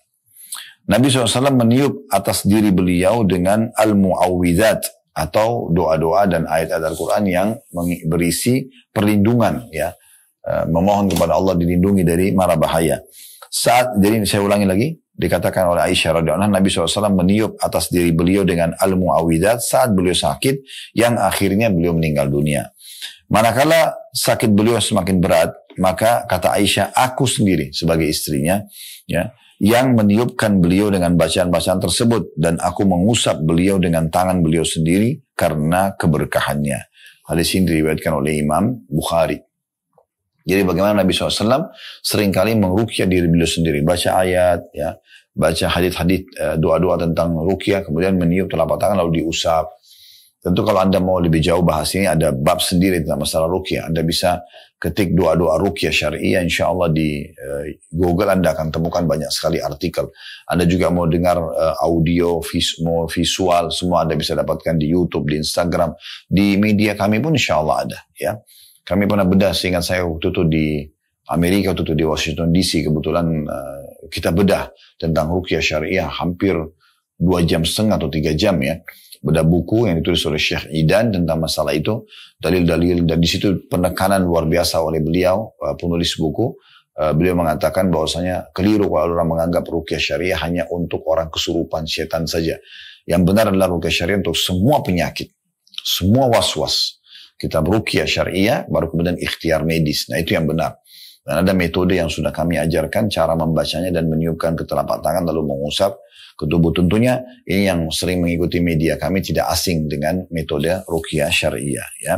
Nabi SAW meniup atas diri beliau dengan al-mu'awwidzat atau doa-doa dan ayat-ayat Al-Quran yang berisi perlindungan ya, memohon kepada Allah dilindungi dari mara bahaya. Jadi saya ulangi lagi, dikatakan oleh Aisyah radhiyallahu anha, Nabi SAW meniup atas diri beliau dengan al-mu'awwidzat saat beliau sakit yang akhirnya beliau meninggal dunia. Manakala sakit beliau semakin berat, maka kata Aisyah, aku sendiri sebagai istrinya, ya, yang meniupkan beliau dengan bacaan-bacaan tersebut, dan aku mengusap beliau dengan tangan beliau sendiri karena keberkahannya. Hadis ini diriwayatkan oleh Imam Bukhari. Jadi bagaimana Nabi SAW seringkali meruqyah diri beliau sendiri, baca ayat, ya, baca hadits-hadits doa-doa tentang ruqyah, kemudian meniup telapak tangan lalu diusap. Tentu kalau Anda mau lebih jauh bahas ini, ada bab sendiri tentang masalah ruqyah. Anda bisa ketik doa-doa ruqyah syariah, insya Allah di Google Anda akan temukan banyak sekali artikel. Anda juga mau dengar audio, mau visual, semua Anda bisa dapatkan di YouTube, di Instagram, di media kami pun insya Allah ada. Ya, kami pernah bedah, seingat saya waktu itu di Amerika, waktu itu di Washington DC, kebetulan kita bedah tentang ruqyah syariah hampir 2,5 jam atau 3 jam ya. Beda buku yang ditulis oleh Syekh Idan tentang masalah itu, dalil-dalil, dan di situ penekanan luar biasa oleh beliau, penulis buku. Beliau mengatakan bahwasanya keliru kalau orang menganggap ruqyah syariah hanya untuk orang kesurupan setan saja. Yang benar adalah ruqyah syariah untuk semua penyakit, semua was-was. Kita ruqyah syariah, baru kemudian ikhtiar medis. Nah itu yang benar. Dan ada metode yang sudah kami ajarkan, cara membacanya dan meniupkan ke telapak tangan lalu mengusap ke tubuh. Tentunya ini yang sering mengikuti media kami tidak asing dengan metode ruqyah syariah ya.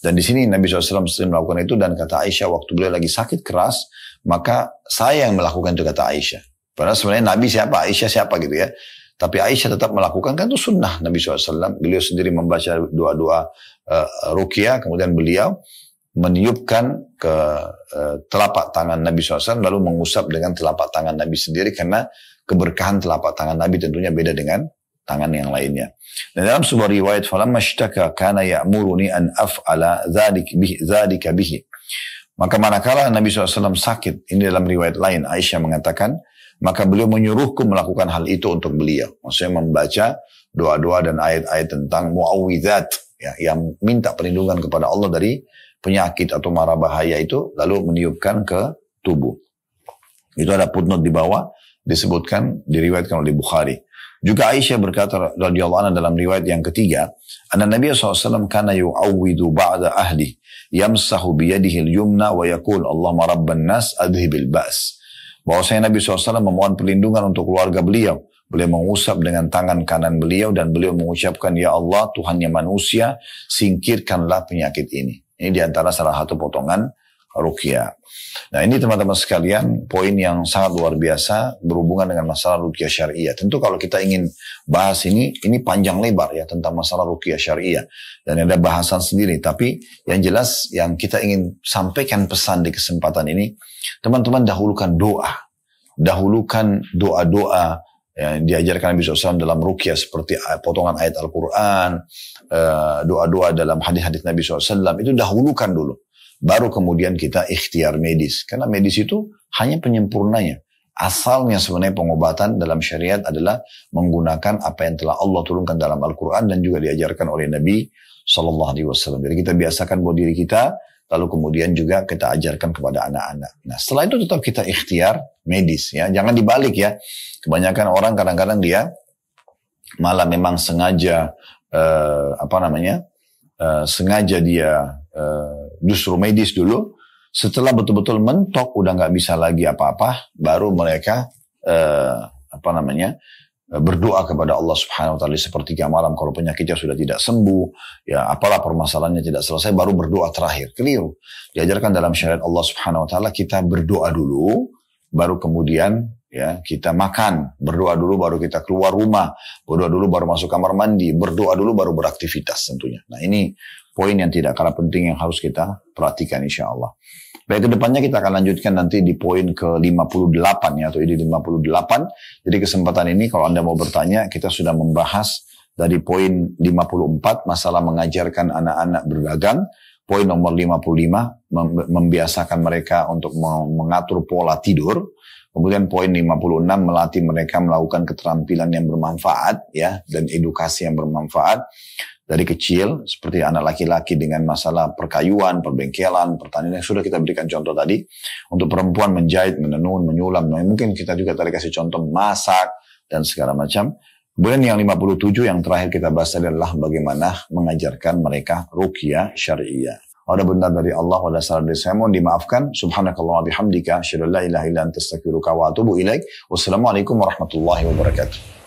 Dan di sini Nabi SAW sering melakukan itu, dan kata Aisyah waktu beliau lagi sakit keras, maka saya yang melakukan itu, kata Aisyah. Padahal sebenarnya Nabi siapa, Aisyah siapa gitu ya. Tapi Aisyah tetap melakukan, kan itu sunnah Nabi SAW. Beliau sendiri membaca doa-doa ruqyah, kemudian beliau meniupkan ke telapak tangan Nabi SAW lalu mengusap dengan telapak tangan Nabi sendiri, karena keberkahan telapak tangan Nabi tentunya beda dengan tangan yang lainnya. Dan dalam sebuah riwayat, falamma ishtaka kana ya'muruni an af'ala dzalika bihi. Maka manakala Nabi SAW sakit, ini dalam riwayat lain Aisyah mengatakan, maka beliau menyuruhku melakukan hal itu untuk beliau. Maksudnya membaca doa-doa dan ayat-ayat tentang muawwidzat, ya, yang minta perlindungan kepada Allah dari penyakit atau mara bahaya itu, lalu meniupkan ke tubuh. Itu ada footnote di bawah, disebutkan, diriwayatkan oleh Bukhari. Juga Aisyah berkata radhiyallahu anha dalam riwayat yang ketiga, anna Nabi SAW kana yu'awwidu ba'da ahli, yamsahu biyadihi al-yumna wa yaqul Allahumma rabban nas adhibil ba's. Bahwasanya Nabi SAW memohon perlindungan untuk keluarga beliau. Beliau mengusap dengan tangan kanan beliau dan beliau mengucapkan, ya Allah Tuhannya manusia, singkirkanlah penyakit ini. Ini diantara salah satu potongan ruqyah. Nah ini teman-teman sekalian, poin yang sangat luar biasa berhubungan dengan masalah ruqyah syariah. Tentu kalau kita ingin bahas ini panjang lebar ya tentang masalah ruqyah syariah. Dan ada bahasan sendiri. Tapi yang jelas yang kita ingin sampaikan pesan di kesempatan ini, teman-teman dahulukan doa. Dahulukan doa-doa yang diajarkan Nabi SAW dalam ruqyah seperti potongan ayat Al-Quran, doa-doa dalam hadis-hadis Nabi SAW, itu dahulukan dulu. Baru kemudian kita ikhtiar medis. Karena medis itu hanya penyempurnanya. Asalnya sebenarnya pengobatan dalam syariat adalah menggunakan apa yang telah Allah turunkan dalam Al-Quran dan juga diajarkan oleh Nabi SAW. Jadi kita biasakan buat diri kita, lalu kemudian juga kita ajarkan kepada anak-anak. Nah setelah itu tetap kita ikhtiar medis. Ya. Jangan dibalik ya. Kebanyakan orang kadang-kadang dia malah memang sengaja, sengaja dia justru medis dulu, setelah betul-betul mentok udah nggak bisa lagi apa-apa, baru mereka berdoa kepada Allah Subhanahu Wa Taala sepertiga malam kalau penyakitnya sudah tidak sembuh, ya apalah permasalahannya tidak selesai, baru berdoa terakhir. Keliru. Diajarkan dalam syariat Allah Subhanahu Wa Taala kita berdoa dulu, baru kemudian ya kita makan, berdoa dulu baru kita keluar rumah, berdoa dulu baru masuk kamar mandi, berdoa dulu baru beraktivitas tentunya. Nah ini poin yang tidak kalah penting yang harus kita perhatikan insya Allah. Baik, kedepannya kita akan lanjutkan nanti di poin ke-58 ya, atau ide 58. Jadi kesempatan ini kalau Anda mau bertanya, kita sudah membahas dari poin 54 masalah mengajarkan anak-anak berdagang. Poin nomor 55 membiasakan mereka untuk mengatur pola tidur. Kemudian poin 56 melatih mereka melakukan keterampilan yang bermanfaat ya dan edukasi yang bermanfaat dari kecil seperti anak laki-laki dengan masalah perkayuan, perbengkelan, pertanian yang sudah kita berikan contoh tadi. Untuk perempuan menjahit, menenun, menyulam, mungkin kita juga tadi kasih contoh masak dan segala macam. Kemudian yang 57 yang terakhir kita bahas adalah bagaimana mengajarkan mereka ruqyah syariah. Ada benar dari Allah, ada salah dari saya, mohon dimaafkan. Subhanakallah wa bihamdika, asyhadu an la ilaha illa anta astaghfiruka wa atubu ilaik. Wassalamualaikum warahmatullahi wabarakatuh.